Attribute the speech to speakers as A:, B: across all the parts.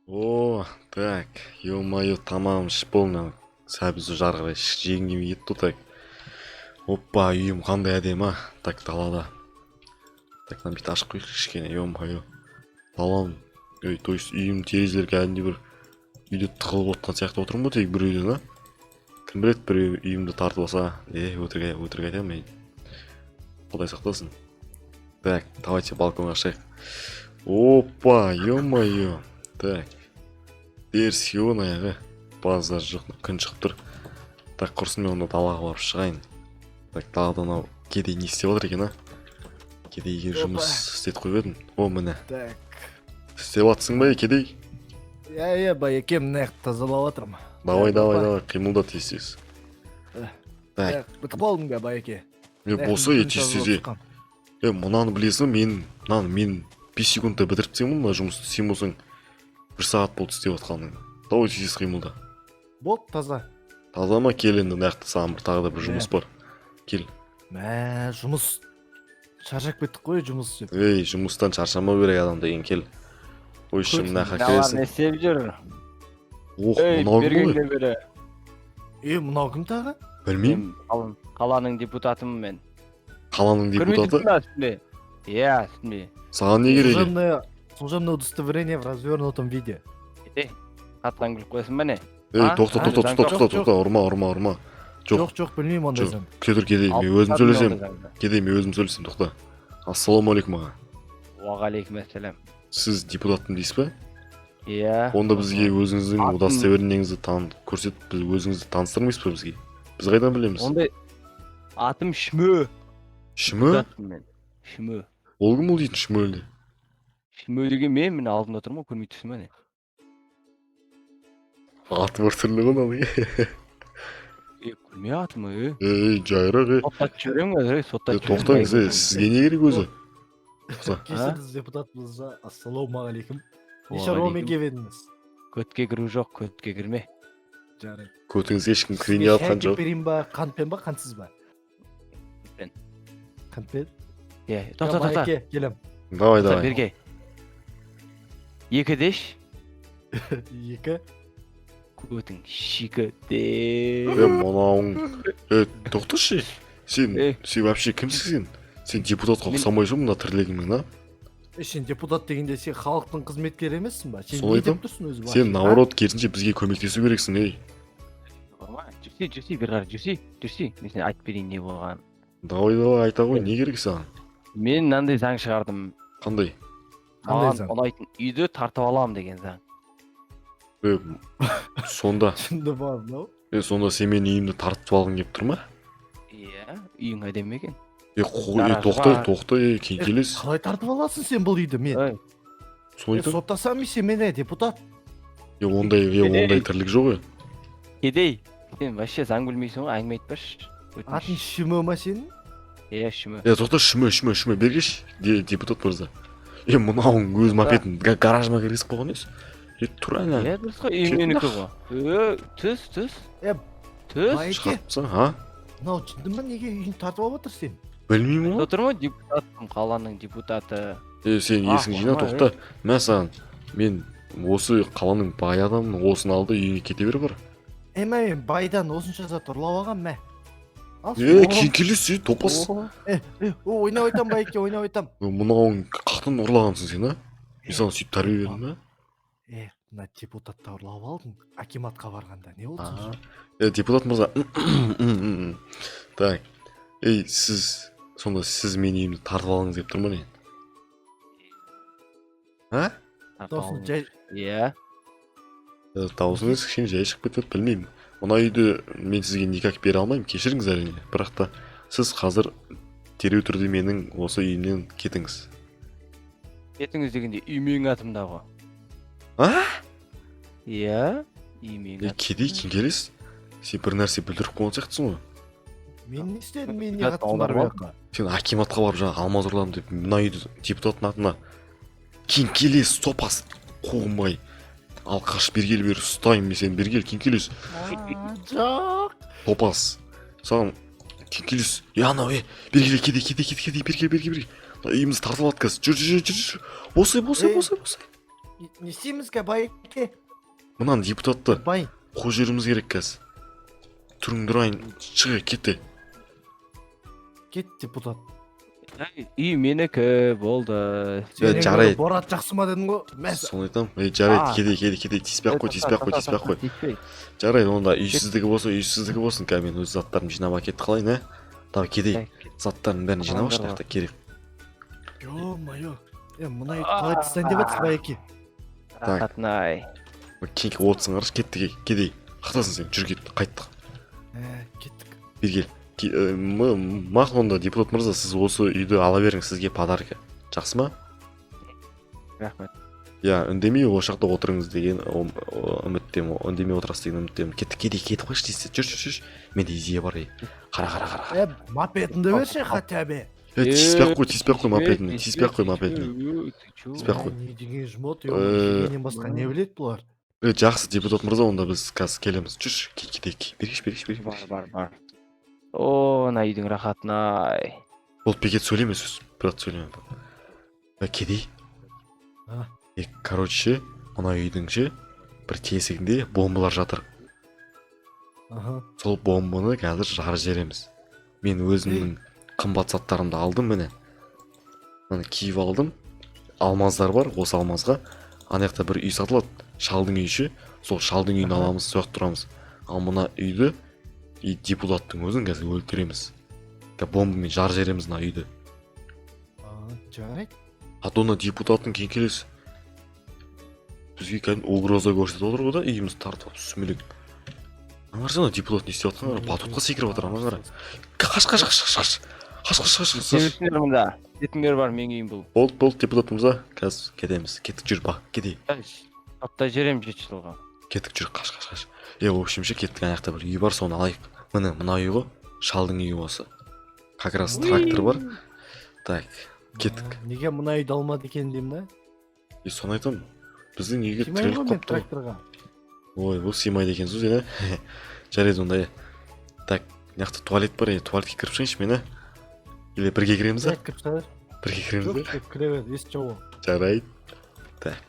A: О, так, ё-моё, тамам ішіп болдым. Сәбіз жарғырай жегім келмей кетті так. Оппа, үйім қандай әдемі, так далада. Так, мына бүйтіп ашып қойшы кішкене, ё-моё. Далам, то есть үйім терезелер кәдімгідей бір үйде тығылып отқан сияқты отырмын ба тек бір үйден, а? Кім біледі, біреу үйімді тартып алса, өтірік айтамын мен. Құдай сақтасын. Так, давайте балконға шығайық. Опа, ё-моё. Так. Терсион аяғы. Базар жоқ, күн шығып тұр. Так, құрсын мен онда далаға барып шығайын. Так, далада анау кедей не істеп отыр екен, а? Кедейге жұмыс істетіп қойып едім. О, міне.
B: Так.
A: Істеп жатсың ба, кедей?
B: Иә, байеке, мына тазалап жатырмын.
A: Давай, қимылда тез. Так.
B: Бітіп болдым ба, байеке?
A: Болса, тез. Мынаны білесің, мен 5 секундта бітіріп тастаймын мына жұмысты. Сен болсаң 1 сағат болды істеп жатқаның. Давай тез қимылда.
B: Болды, таза.
A: Таза ма? Кел енді, нақты саған тағы да бір жұмыс бар. Кел.
B: Жұмыс. Шаршап кеттік қой, жұмыс деп.
A: Жұмыстан шаршамау керек адам деген, кел. Ой, мына
C: не істеп жүр?
A: Мынау кім ғой?
C: бері.
B: Мынау кім тағы?
A: Білмеймін.
C: Қаланың депутатымын мен.
A: Қаланың депутаты?
C: Көрмейсің? Иә, үстінде.
A: Саған не керек?
B: Служебное удостоверение в развернутом виде.
C: Қатқан күліп қойсын ба не?
A: Тоқта, ұрма.
B: Жоқ, білмеймін ондай
A: Жоқ,
B: заң.
A: кетір кедей, мен өзім сөйлесем, тоқта. Ассалаумағалейкум аға.
C: Уағалейкум ассалам.
A: Сіз депутаттым дейсіз ба?
C: Иә.
A: Онда бізге өзіңіздің удостоверениеңізді көрсетіп, біз өзіңізді таныстырмайсыз ба бізге? Біз қайдан білеміз?
C: Ондай атым Шмө.
A: Шмө?
C: Шмө.
A: Ол кім ол дейтін Шмөлде?
C: Шмө деген мен алдында отырмын, көрмей тұрсың ба не?
A: Аты бір түрлі ғой мынау.
C: Көрмей атымы,
A: жайырақ,
C: соттатып жіберемін қазір, соттатып жіберемін.
A: тоқтаңыз, сізге не керек өзі?
B: Кешіріңіз, депутатымыз, ассалаумағалейкум. Не шаруамен келдіңіз?
C: Көтке кіру жоқ, көтке кірме.
B: Жарайды.
A: Көтіңізге ешкім кіре жатқан жоқ.
B: берейін ба, қантпен ба, қантсыз ба?
C: Қантпен.
B: Қантпен?
C: Иә, тоқта.
B: Келем.
A: Давай.
C: Берге. 2 деш.
B: 2.
C: Көтің шикі де.
A: Мынауың. Тоқташы. Сен вообще кімсің сен? Сен депутатқа ұқсамайсың мына тірлігіңмен, а?
B: Сен депутат дегенде сен халықтың қызметкері емессің ба? Сен
A: Солай
B: не деп тұрсың өзі?
A: Сен наоборот керісінше бізге көмектесу керексің,
C: Жүрсей, бір қар жүрсей. Мен сен айтып берейін не болған.
A: Давай, айта ғой, не керек саған?
C: Мен мынандай заң шығардым.
A: Қандай?
C: Маған ұнайтын үйді тартып аламын деген заң.
A: Сонда.
B: Шынды бар, мынау?
A: Сонда сен менің үйімді тартып алғың келіп тұр ма?
C: Иә, үйің әдемі екен.
A: Тоқта, кейін келесіз.
B: Қалай тартып аласың сен бұл үйді, мен? Соттасам сен мені, депутат.
A: Ондай тірлік жоқ ой.
C: Кедей, сен вообще заң білмейсің ғой, әңгіме айтпашы.
B: Атын Шмө ма сенің?
C: Иә, Шмө.
A: Тоқта, Шмө, бергеш, депутат мырза. Мынауың өз мопедін гаражыма кіргізіп қойған есі? Тұр әне.
C: Иә, дұрыс қой, үй менікі ғой. Түс.
B: Байеке,
A: а?
B: мынау түсіндің ба, неге үйін тартып алып отыр сен?
A: Білмеймін ғой.
C: Отырмын, депутатым, қаланың депутаты.
A: Сен есің жина, тоқта. Мә саған, мен осы қаланың бай адамын, осыны алды үйіңе кете бер бар.
B: Мен байдан осынша зат ұрлап алған мә.
A: Кейін келесі, топас.
B: Ойнап айтам, байеке, ойнап айтам.
A: Мынауың қақтан ұрлағансың сен, а? Мен саған сөйтіп тәрбие бердім, а?
B: Мына депутатты ұрлап алдың, акиматқа барғанда не болды?
A: Депутат мырза. Так. Сонда сіз менің үйімді тартып алыңыз деп тұр ма не? А?
C: Иә.
A: Даусыңыз кішкене жай шығып кетеді, білмеймін. Мына үйді мен сізге никак бере алмаймын, кешіріңіз әрине. Бірақ та сіз қазір дереу түрде менің осы үйімнен кетіңіз.
C: Кетіңіз дегенде үй менің атымда ғой.
A: А?
C: Иә, үй менің атымда.
A: Кедей, кейін келесіз? Сен бір нәрсе бүлдіріп қойған сияқтысың ғой.
B: Мен не істедім, мен не қатысым бар бұяққа?
A: Сен акиматқа барып жаңа алмаз ұрладым деп мына үйді депутаттың атына кейін келесіз, топас қуғынбай. Алқаш бергел бер, ұстаймын мен сені, бергел, кейін келесіз.
B: Жоқ.
A: Топас. Саған кейін келесіз. Анау, бергел, кедей, бергел. Үйімізді тартып алады қазір. Жүр. Босай.
B: не істейміз ке байке?
A: Мынаны депутатты
B: Бай.
A: қуып жіберуіміз керек қазір. Түрің тұрайын, шыға кете.
B: Кет депутат.
C: Үй менікі болды.
A: Жарайды.
B: Борат жақсы ма дедің ғой? Мәс.
A: Соны айтам. Жарайды, кете. Тиіспей ақ қой. Жарайды, онда үйсіздігі болсын. Қазір мен өз заттарымды жинап әкетті қалайын, ә? Давай кедей. Заттардың бәрін жинап ашты жақта керек.
B: Ё-моё. Мұнай қалай тыстан деп атсыз байке?
C: Рахатнай.
A: Кеңке отсың қараш, кетті кедей. Қақтасың сен, жүр кет, қайттық.
B: Кеттік.
A: Бер кел. Мақұл онда депутат мырза, сіз осы үйді ала беріңіз, сізге подарка. Жақсы ма?
C: Рахмет.
A: Үндемей ол жақта отырыңыз деген үміттемін, үндемей отырасыз деген үміттемін. Кедей, кетіп қойшы дейсіз. Жүр. Менде идея бар. Қара.
B: Мопедіңді берші хотя бы.
A: Тиіспей ақ қой мопедіне.
B: Не деген жмот, енен басқа не білет бұлар?
A: Жақсы, депутат мырза, онда біз қазір келеміз. Жүрші, кетейік. Бергеш.
C: Бар. О, ана үйдің рахатнай.
A: Ол бекет сөйлеме сөз, брат сөйлеме. Кедей. Короче, мына үйдің бір тесігінде бомбалар жатыр. Сол бомбаны қазір жарып жібереміз. Мен өзімнің қымбат заттарымды алдым, міне. Міне киіп алдым. Алмаздар бар, осы алмазға. Анаяқта бір үй сатылады. Шалдың үйші. Сол шалдың үйін аламыз, сояқ тұрамыз. Ал мына үйді депутаттың өзін қазір өлтіреміз. Бомбамен жарып жібереміз мына үйді.
B: Жарайды.
A: Атона депутаттың кейін келесі. Бізге кәдімгі угроза көрсетіп отыр ғой да, үйіміз тартып сүмелек. Аңғарсана, депутат не істеп жатқанын қара, батутқа секіріп отыр, ана қара. Қаш.
C: Сеніңдер мұнда. Кетіңдер бар, мен үйім бұл.
A: Болды, депутат мырза, қазір кетеміз. Кеттік, жүр, бақ, кедей.
C: Апта жерем 7 жылға.
A: Кеттік, жүр, қаш. В общем-ше, кеттік, аяқта бір үй бар, соны алайық. Мына үй ғой, шалдың үйі осы. Как раз трактор бар. Так, кеттік.
B: Неге мына үйді алмады екен деймін да?
A: Соны айтам, біздің үйге
B: Симай
A: тіреліп
B: ғой мен
A: қапты ғой.
B: тракторға.
A: Ой, бұл симайды екен сөз, жарайды онда. Так, мынаяқта туалет бар, туалетке кіріп шығайыншы мен, Или бірге кіреміз,
B: Кіріп шығайық.
A: Бірге кіреміз,
B: Жоқ, кіре бер, ес жоқ.
A: Жарайды. Так.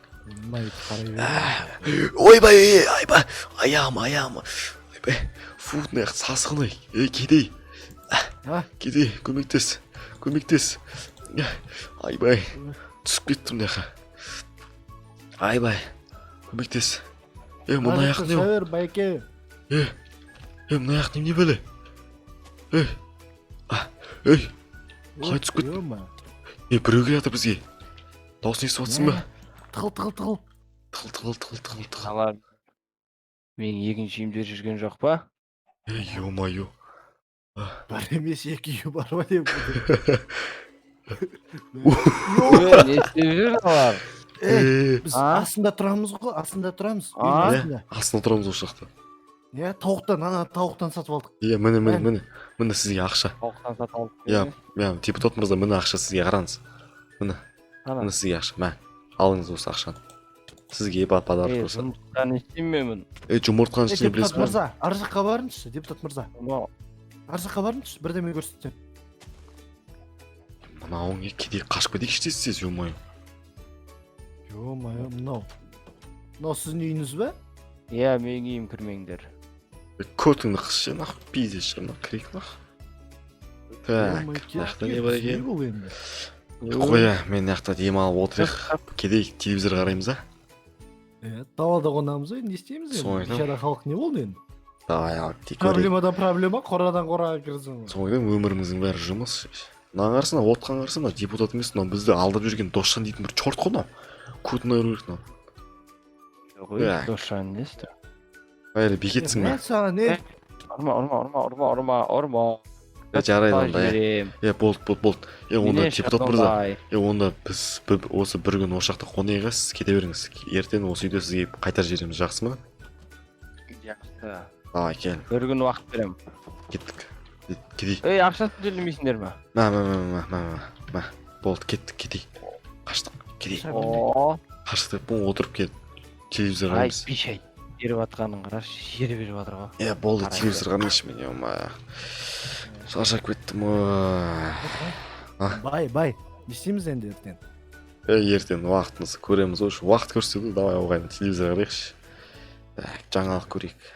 B: Мына үйді қарай бер.
A: Ойбай, аям. Ойбай, фу, мынаяқ сасқын ой. Кедей. Кедей, көмектес. Айбай, түсіп кеттім мынаяққа. Айбай, көмектес. Мына аяқ не?
B: Сәуір, байке.
A: Мына аяқ не бәле? Қалай түсіп кеттім? Біреу келе жатыр бізге. Дауысын естіп отырсың ба?
B: Тығыл.
A: Тығыл.
C: Алар. Мен екінші үйімде жүрген жоқ па?
A: Ё-моё.
B: Бар емес, екі үйі бар ба деп.
C: Не істеп жүр алар?
B: Біз астында тұрамыз ғой, астында тұрамыз.
A: Астында тұрамыз осы жақта.
B: Тауықтан сатып алдық.
A: Міне сізге ақша.
C: Тауықтан сатып алдық.
A: Депутат мырза, міне ақша сізге, қараңыз. Міне сізге ақша, алыңыз осы ақшаны. Сізге подарок болса.
C: Жұмыртқаны істемеймін.
A: Жұмыртқаны істеме білесіз
B: Депутат мырза, ар жаққа барыңызшы, депутат мырза. Ар жаққа барыңызшы, бірдеме көрсетсем.
A: Мынауың кедей қашып кетейікші дейсіз, ё-моё.
B: Ё-моё, мынау сіздің үйіңіз бе?
C: Иә, менің үйім, кірмеңдер.
A: Көтіңді қысшы, нақ, пиздес шығын, кірейік нақ. Так, нақта не бар екен? Қоя, мен нақта демалып отырайық. Кедей телевизор қараймыз,
B: Далада қонамыз ғой, не істейміз енді? Бейшара халық не болды енді? Проблемадан проблема, қорадан қораға кірсің.
A: Соңайдан өміріміздің бәрі жұмыс. Нағарсына, отқан қарсына, депутат емес, бізді алдап жүрген Досжан дейтін бір чорт қой, көтін айыру керек.
C: Досжан несті?
A: Әлі бекетсің бе?
B: Не?
C: Ұрма.
A: Жарайды онда. Болды. Онда депутат мырза. Онда біз осы бір күн осы жақта қонайық, сіз кете беріңіз. Ертең осы үйде сізге қайтар жібереміз, жақсы ма?
C: Жақсы.
A: Кел.
C: Бір күн уақыт берем.
A: Кеттік. Кетей.
C: Ақшасын төлемейсіңдер ме?
A: Болды, кеттік, кетей. Қаштық, кетей. Қаштық деп отырып кел. Телевизор қараймыз.
C: Ай, бишай. Беріп атқанын қараш, жері беріп атыр ғой.
A: Болды, телевизор қараймыз мен, шаршап кеттім.
B: Бай, не істейміз енді ертең?
A: ертең уақытымызды көреміз ғой. Уақыт көрсетеді, давай оған телевизор қарайықшы. Так, жаңалық көрейік.